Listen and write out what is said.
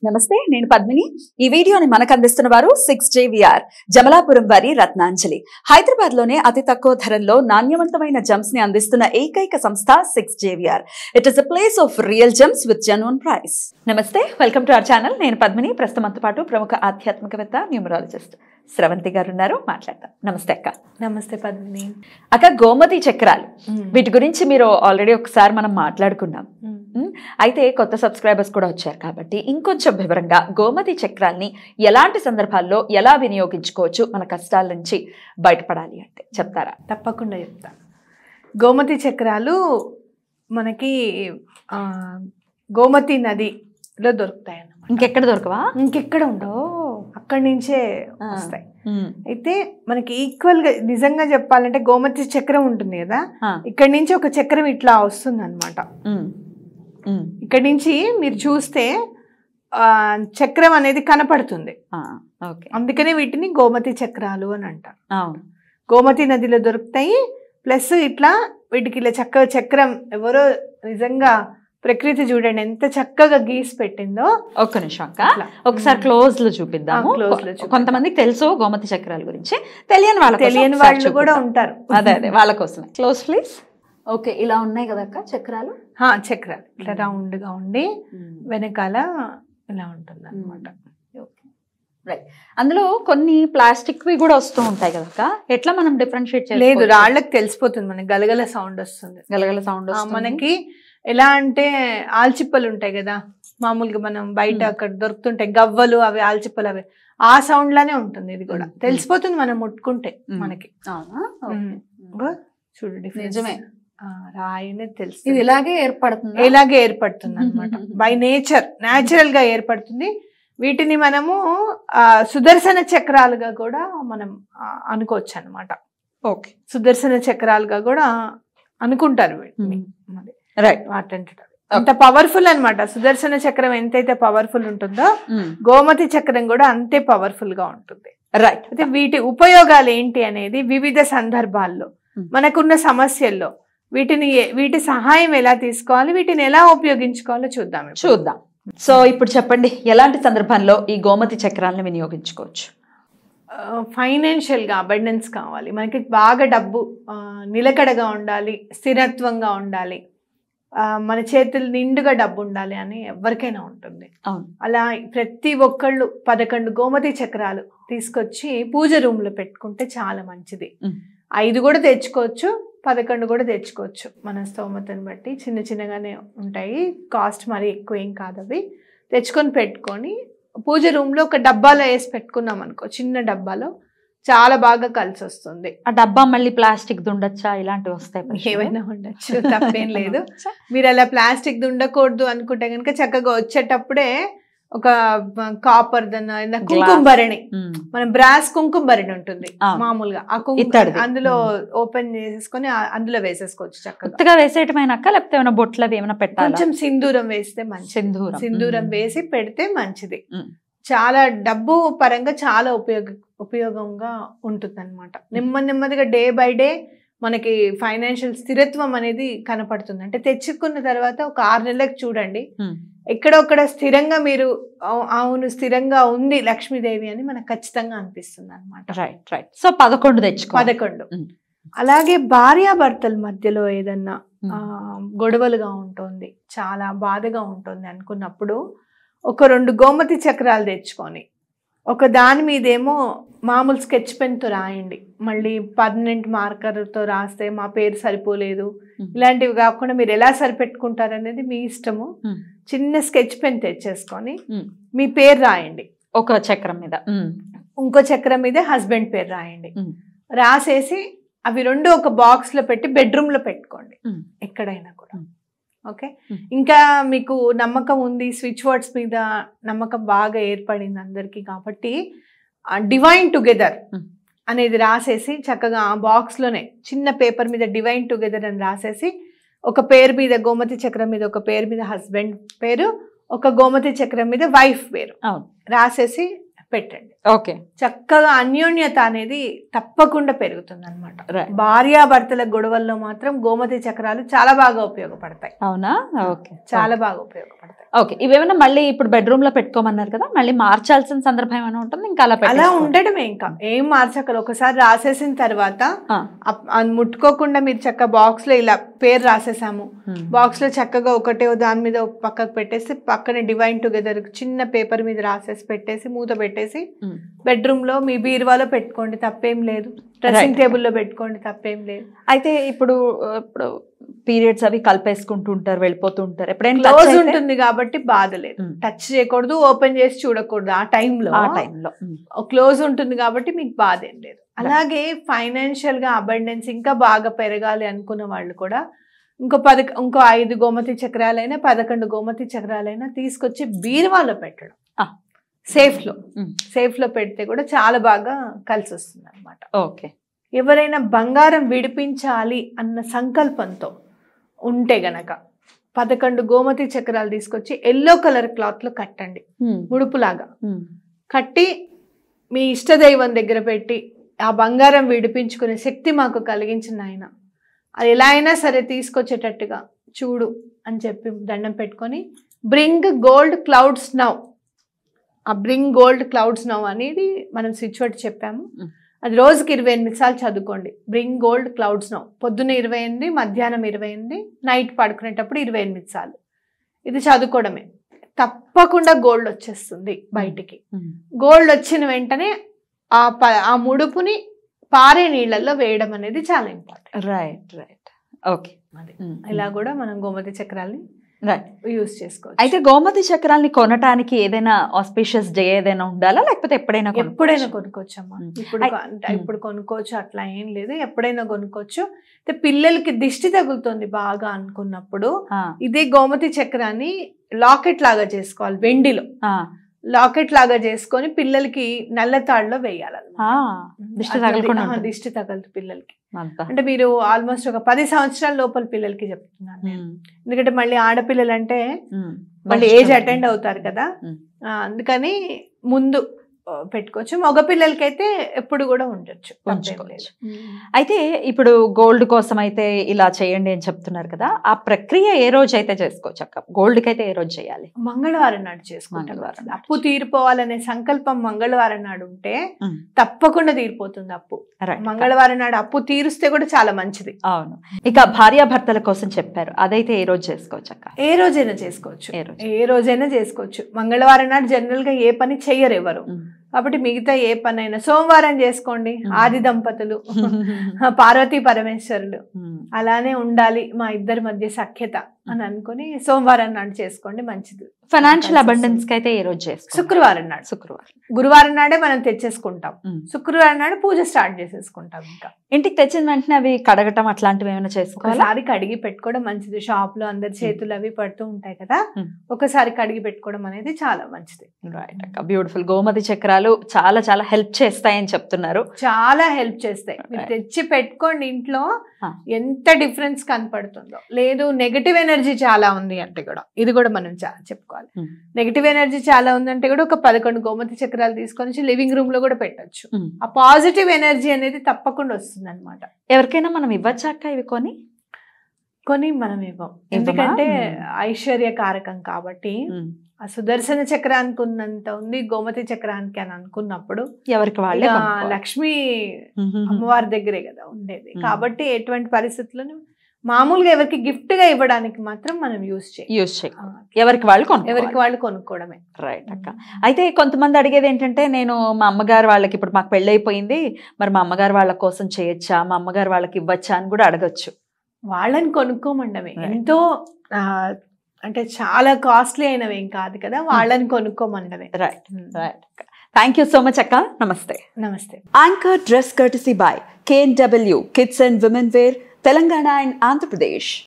నమస్తే, నేను పద్మిని. ఈ వీడియోని మనకు అందిస్తున్న వారు 6JVR జమలాపురం వారి రత్నాంజలి. హైదరాబాద్ లోనే అతి తక్కువ ధరల్లో నాణ్యవంతమైన జెమ్స్ ని అందిస్తున్న ఏకైక సంస్థ 6JVR. It is a place of real gems with genuine price. నమస్తే, వెల్కమ్ టు అవర్ ఛానల్. నేను పద్మిని. ప్రస్తుతంతో పాటు ప్రముఖ ఆధ్యాత్మికవేత్త, న్యూమరాలజిస్ట్ స్రవంతి గారు ఉన్నారు. మాట్లాడతాం. నమస్తే అక్క. నమస్తే పద్మిని. అక్క, గోమతి చక్రాలు, వీటి గురించి మీరు ఆల్రెడీ ఒకసారి మనం మాట్లాడుకున్నాం. అయితే కొత్త సబ్స్క్రైబర్స్ కూడా వచ్చారు కాబట్టి ఇంకొంచెం వివరంగా గోమతి చక్రాల్ని ఎలాంటి సందర్భాల్లో ఎలా వినియోగించుకోవచ్చు, మన కష్టాల నుంచి బయటపడాలి అంటే చెప్తారా? తప్పకుండా చెప్తా. గోమతి చక్రాలు మనకి గోమతి నదిలో దొరుకుతాయి అన్నమాట. ఇంకెక్కడ దొరకవా? ఇంకెక్కడ ఉండవు, అక్కడి నుంచే వస్తాయి. అయితే మనకి ఈక్వల్ గా నిజంగా చెప్పాలంటే గోమతి చక్రం ఉంటుంది కదా, ఇక్కడి నుంచి ఒక చక్రం ఇట్లా వస్తుంది అనమాట. ఇక్కడి నుంచి మీరు చూస్తే చక్రం అనేది కనపడుతుంది. అందుకనే వీటిని గోమతి చక్రాలు అని అంటారు. గోమతి నదిలో దొరుకుతాయి. ప్లస్ ఇట్లా వీటికి ఇలా చక్కగా చక్రం ఎవరో నిజంగా ప్రకృతి చూడండి ఎంత చక్కగా గీసి పెట్టిందో. ఒక్క నిమిషం అక్క, ఒకసారి క్లోజ్ లో చూపిద్దాము. కొంతమందికి తెలుసు గోమతి చక్రాల గురించి, తెలియని వాళ్ళు కూడా ఉంటారు. అదే వాళ్ళ కోసం క్లోజ్ ప్లీజ్. ఓకే, ఇలా ఉన్నాయి కదా అక్క చక్రాలు. చక్రాలు ఇట్లా రౌండ్ గా ఉండి వెనకాల ఇలా ఉంటుంది అనమాట. అందులో కొన్ని ప్లాస్టిక్ వి కూడా వస్తూ ఉంటాయి కదా అక్క, ఎట్లా మనం డిఫరెన్షియేట్ చేయాలి? లేదు, రాళ్ళకి తెలిసిపోతుంది మనకి, గలగల సౌండ్ వస్తుంది. గలగల సౌండ్ మనకి ఎలా అంటే ఆల్చిప్పలు ఉంటాయి కదా మామూలుగా, మనం బయట అక్కడ దొరుకుతుంటాయి గవ్వలు, అవి ఆల్చిప్పలు, అవి ఆ సౌండ్ లానే ఉంటుంది. ఇది కూడా తెలిసిపోతుంది మనం ముట్టుకుంటే మనకి. చూడండి, నిజమే, రాయినే తెలుసు. ఇది ఇలాగే ఏర్పడుతుంది అనమాట. బై న్యాచురల్ గా ఏర్పడుతుంది. వీటిని మనము సుదర్శన చక్రాలుగా కూడా మనం అనుకోవచ్చు అనమాట. ఓకే, సుదర్శన చక్రాలుగా కూడా అనుకుంటారు వీటిని. రైట్, అంత పవర్ఫుల్ అనమాట. సుదర్శన చక్రం ఎంతైతే పవర్ఫుల్ ఉంటుందో గోమతి చక్రం కూడా అంతే పవర్ఫుల్ గా ఉంటుంది. రైట్. అయితే వీటి ఉపయోగాలు ఏంటి అనేది వివిధ సందర్భాల్లో మనకున్న సమస్యల్లో వీటి సహాయం ఎలా తీసుకోవాలి, వీటిని ఎలా ఉపయోగించుకోవాలో చూద్దాం. సో ఇప్పుడు చెప్పండి, ఎలాంటి సందర్భంలో ఈ గోమతి చక్రాలను వినియోగించుకోవచ్చు? ఫైనాన్షియల్ గా అబండెన్స్ కావాలి మనకి, బాగా డబ్బు నిలకడగా ఉండాలి, స్థిరత్వంగా ఉండాలి, మన చేతులు నిండుగా డబ్బు ఉండాలి అని ఎవరికైనా ఉంటుంది. అలా ప్రతి ఒక్కళ్ళు 11 గోమతి చక్రాలు తీసుకొచ్చి పూజ రూమ్ లో పెట్టుకుంటే చాలా మంచిది. 5 కూడా తెచ్చుకోవచ్చు, 11 కూడా తెచ్చుకోవచ్చు, మన స్తోమతను బట్టి. చిన్నగానే ఉంటాయి, కాస్ట్ మరి ఎక్కువ ఏం కాదు. అవి తెచ్చుకొని పెట్టుకొని పూజ రూమ్ లో ఒక డబ్బాలో వేసి పెట్టుకున్నాం అనుకో, చిన్న డబ్బాలో చాలా బాగా కలిసి వస్తుంది. ఆ డబ్బా మళ్ళీ ప్లాస్టిక్ దుండొచ్చా? ఇలాంటివి వస్తాయి? ఏమైనా ఉండొచ్చు, తప్పేం లేదు. మీరు అలా ప్లాస్టిక్ దుండకూడదు అనుకుంటే కనుక చక్కగా వచ్చేటప్పుడే ఒక కాపర్ కుంకుమ భరణి, మన బ్రాస్ కుంకుమ భరణి ఉంటుంది మామూలుగా, ఆ కుంకుమ అందులో ఓపెన్ చేసేసుకొని అందులో వేసేసుకోవచ్చు. చక్కగా వేసేయటమైనా లేకపోతే ఏమైనా బొట్లు అవి ఏమైనా పెట్టాలి? కొంచెం సింధూరం వేస్తే మంచిది. సింధూరం వేసి పెడితే మంచిది. చాలా డబ్బు పరంగా చాలా ఉపయోగంగా ఉంటుంది అనమాట. నెమ్మదిగా డే బై డే మనకి ఫైనాన్షియల్ స్థిరత్వం అనేది కనపడుతుంది. అంటే తెచ్చుకున్న తర్వాత ఒక 6 నెలలకు చూడండి, ఎక్కడొక్కడ స్థిరంగా మీరు అవును స్థిరంగా ఉంది లక్ష్మీదేవి అని మనకు ఖచ్చితంగా అనిపిస్తుంది అనమాట. రైట్. సో 11. అలాగే భార్యాభర్తల మధ్యలో ఏదన్నా గొడవలుగా ఉంటుంది, చాలా బాధగా ఉంటుంది అనుకున్నప్పుడు ఒక 2 గోమతి చక్రాలు తెచ్చుకొని ఒక దాని మీదేమో మామూలు స్కెచ్ పెన్తో రాయండి. మళ్ళీ పర్మనెంట్ మార్కర్తో రాస్తే మా పేరు సరిపోలేదు, ఇలాంటివి కాకుండా మీరు ఎలా సరిపెట్టుకుంటారు అనేది మీ ఇష్టము. చిన్న స్కెచ్ పెన్ తెచ్చేసుకొని మీ పేరు రాయండి ఒక చక్రం మీద, ఇంకో చక్రం మీద హస్బెండ్ పేరు రాయండి. రాసేసి అవి 2 ఒక బాక్స్ లో పెట్టి బెడ్రూమ్ లో పెట్టుకోండి ఎక్కడైనా కూడా. ఓకే, ఇంకా మీకు నమ్మకం ఉంది, స్విచ్ వర్డ్స్ మీద నమ్మకం బాగా ఏర్పడింది అందరికీ కాబట్టి డివైన్ టుగెదర్ అనేది రాసేసి చక్కగా ఆ బాక్స్ లోనే చిన్న పేపర్ మీద డివైన్ టుగెదర్ అని రాసేసి ఒక పేరు మీద గోమతి చక్రం మీద ఒక పేరు మీద హస్బెండ్ పేరు, ఒక గోమతి చక్రం మీద వైఫ్ పేరు రాసేసి పెట్టండి. ఓకే, చక్కగా అన్యోన్యత అనేది తప్పకుండా పెరుగుతుంది అనమాట. Right. భార్యాభర్తల గొడవల్లో మాత్రం గోమతి చక్రాలు చాలా బాగా ఉపయోగపడతాయి. అవునా? ఓకే, చాలా బాగా ఉపయోగపడతాయి. ఓకే. ఇవేమైనా మళ్ళీ ఇప్పుడు బెడ్రూమ్ లో పెట్టుకోమన్నారు కదా, మళ్ళీ మార్చాల్సిన సందర్భం ఏమైనా ఉంటుంది? ఇంకా అలా ఉండటమే, ఇంకా ఏం మార్చకలు. ఒకసారి రాసేసిన తర్వాత ముట్టుకోకుండా మీరు చక్కగా బాక్స్ లో ఇలా పేరు రాసేసాము, బాక్స్ లో చక్కగా ఒకటే దాని మీద పక్కకు పెట్టేసి పక్కనే డివైన్ టుగెదర్ చిన్న పేపర్ మీద రాసేసి పెట్టేసి మూత పెట్టేసి బెడ్రూమ్ లో మీ బీరువాలో పెట్టుకోండి, తప్పేం లేదు. డ్రెస్సింగ్ టేబుల్ లో పెట్టుకోండి, తప్పేం లేదు. అయితే ఇప్పుడు పీరియడ్స్ అవి కలిపేసుకుంటూ ఉంటారు, వెళ్ళిపోతూ ఉంటారు, ఎప్పుడైనా క్లోజ్ ఉంటుంది కాబట్టి బాధ లేదు. టచ్ చేయకూడదు, ఓపెన్ చేసి చూడకూడదు. ఆ టైంలో క్లోజ్ ఉంటుంది కాబట్టి మీకు బాధ ఏం లేదు. అలాగే ఫైనాన్షియల్ గా అబండెన్స్ ఇంకా బాగా పెరగాలి అనుకున్న వాళ్ళు కూడా ఇంకో 5 గోమతి చక్రాలైనా 11 గోమతి చక్రాలైనా తీసుకొచ్చి బీరువాలో పెట్టడం, సేఫ్ లో పెడితే కూడా చాలా బాగా కలిసి వస్తుంది అనమాట. ఓకే. ఎవరైనా బంగారం విడిపించాలి అన్న సంకల్పంతో ఉంటే గనక 11 గోమతి చక్రాలు తీసుకొచ్చి ఎల్లో కలర్ క్లాత్ లో కట్టండి, ముడుపులాగా కట్టి మీ ఇష్టదైవం దగ్గర పెట్టి, ఆ బంగారం విడిపించుకునే శక్తి మాకు కలిగించిన ఆయన, అది ఎలా అయినా సరే తీసుకొచ్చేటట్టుగా చూడు అని చెప్పి దండం పెట్టుకొని బ్రింగ్ గోల్డ్ క్లౌడ్స్ నౌ. ఆ బ్రింగ్ గోల్డ్ క్లౌడ్స్ నౌ అనేది మనం స్విచ్ వర్డ్ చెప్పాము. అది రోజుకి 28 సార్లు చదువుకోండి. Bring gold clouds now. పొద్దున్న 28, మధ్యాహ్నం 28, నైట్ పడుకునేటప్పుడు 28 సార్లు. ఇది చదువుకోవడమే. తప్పకుండా గోల్డ్ వచ్చేస్తుంది బయటికి. గోల్డ్ వచ్చిన వెంటనే ఆ ముడుపుని పారే నీళ్ళల్లో వేయడం అనేది చాలా ఇంపార్టెంట్. రైట్. ఓకే. ఇలా కూడా మనం గోమతి చక్రాల్ని యూజ్ చేసుకోవచ్చు. అయితే గోమతి చక్రాల్ని కొనటానికి ఏదైనా ఆస్పిషియస్ డే ఏదైనా ఉండాలా, లేకపోతే ఎప్పుడైనా కొనుక్కోవచ్చు అమ్మా? ఇప్పుడు కొనుక్కోవచ్చు, అట్లా ఏం లేదు, ఎప్పుడైనా కొనుక్కోవచ్చు. పిల్లలకి దిష్టి తగులుతుంది బాగా అనుకున్నప్పుడు ఇదే గోమతి చక్రాన్ని లాకెట్ లాగా చేసుకోవాలి. వెండిలో లాకెట్ లాగా చేసుకొని పిల్లలకి నల్ల తాడులో వేయాలన్నమాట. దిష్టి తగలదు పిల్లలకి. అంటే మీరు ఆల్మోస్ట్ ఒక 10 సంవత్సరాల లోపల పిల్లలకి చెప్తున్నాను నేను. ఎందుకంటే మళ్ళీ ఆడపిల్లలు అంటే మళ్ళీ ఏజ్ అటెండ్ అవుతారు కదా, అందుకని ముందు పెట్టుకోవచ్చు. మగపిల్లలకైతే ఎప్పుడు కూడా ఉండొచ్చు. అయితే ఇప్పుడు గోల్డ్ కోసం అయితే ఇలా చేయండి అని చెప్తున్నారు కదా, ఆ ప్రక్రియ ఏ రోజు అయితే చేసుకోవచ్చు అక్క? గోల్డ్ కి అయితే ఏ రోజు చేయాలి? మంగళవారం నాడు చేసుకుంటారు. అప్పు తీరిపోవాలనే సంకల్పం మంగళవారం నాడు ఉంటే తప్పకుండా తీరిపోతుంది అప్పు. మంగళవారం నాడు అప్పు తీరుస్తే కూడా చాలా మంచిది. అవును. ఇక భార్యాభర్తల కోసం చెప్పారు, అదైతే ఏ రోజు చేసుకోవచ్చు అక్క? ఏ రోజైనా చేసుకోవచ్చు. మంగళవారం నాడు జనరల్ గా ఏ పని చెయ్యరు ఎవరు, కాబట్టి మిగతా ఏ పనైనా సోమవారం చేసుకోండి. ఆది దంపతులు పార్వతీ పరమేశ్వరులు అలానే ఉండాలి మా ఇద్దరి మధ్య సఖ్యత అని అనుకుని సోమవారం నాడు చేసుకోండి, మంచిది. ఫైనాన్షియల్ అబండెన్స్ కి అయితే ఏ రోజు చేసుకోవాలి? శుక్రవారం నాడు. గురువారం నాడే మనం తెచ్చేసుకుంటాం, శుక్రవారం నాడు పూజ స్టార్ట్ చేసేసుకుంటాం. ఇంకా ఇంటికి తెచ్చిన వెంటనే అవి కడగటం అట్లాంటివి ఏమైనా చేసుకోవాలి? ఒకసారి కడిగి పెట్టుకోవడం మంచిది. షాప్ లో అందరి చేతులు అవి పడుతూ ఉంటాయి కదా, ఒకసారి కడిగి పెట్టుకోవడం అనేది చాలా మంచిది. రైట్ అక్క, బ్యూటిఫుల్. గోమతి చక్రాలు చాలా చాలా హెల్ప్ చేస్తాయని చెప్తున్నారు. చాలా హెల్ప్ చేస్తాయి. మీరు తెచ్చి పెట్టుకోండి ఇంట్లో, ఎంత డిఫరెన్స్ కనపడుతుందో. లేదు నెగటివ్ ఎనర్జీ చాలా ఉంది అంటే కూడా ఇది కూడా మనం చెప్పుకోవాలి. నెగటివ్ ఎనర్జీ చాలా ఉందంటే కూడా ఒక 11 గోమతి చక్రాలు తీసుకొని లివింగ్ రూమ్ లో కూడా పెట్టచ్చు. ఆ పాజిటివ్ ఎనర్జీ అనేది తప్పకుండా వస్తుంది అనమాట. ఎవరికైనా మనం ఇవ్వచ్చాక ఇవి కొని మనం ఇవ్వం, ఎందుకంటే ఐశ్వర్య కారకం కాబట్టి. ఆ సుదర్శన చక్రానికి ఉన్నంత ఉంది గోమతి చక్రానికి అని అనుకున్నప్పుడు ఎవరికి వాళ్ళే లక్ష్మీ అమ్మవారి దగ్గరే కదా ఉండేది. కాబట్టి ఎటువంటి పరిస్థితులను మామూలుగా ఎవరికి గిఫ్ట్ గా ఇవ్వడానికి మాత్రం మనం యూజ్ చేయాలి. ఎవరికి వాళ్ళు కొనుక్కోవడమే. రైట్ అక్క. అయితే కొంతమంది అడిగేది ఏంటంటే, నేను మా అమ్మగారు వాళ్ళకి, ఇప్పుడు మాకు పెళ్ళైపోయింది, మరి మా అమ్మగారు వాళ్ళ కోసం చేయొచ్చా, మా అమ్మగారు వాళ్ళకి ఇవ్వచ్చా అని కూడా అడగచ్చు. వాళ్ళని కొనుక్కోమండమే. ఎంతో అంటే చాలా కాస్ట్లీ అయినవి ఏం కాదు కదా, వాళ్ళని కొనుక్కోమండమే. Right. Thank you so much అక్క. నమస్తే. Anchor dress courtesy by KNW Kids and Women Wear, Telangana and Andhra Pradesh.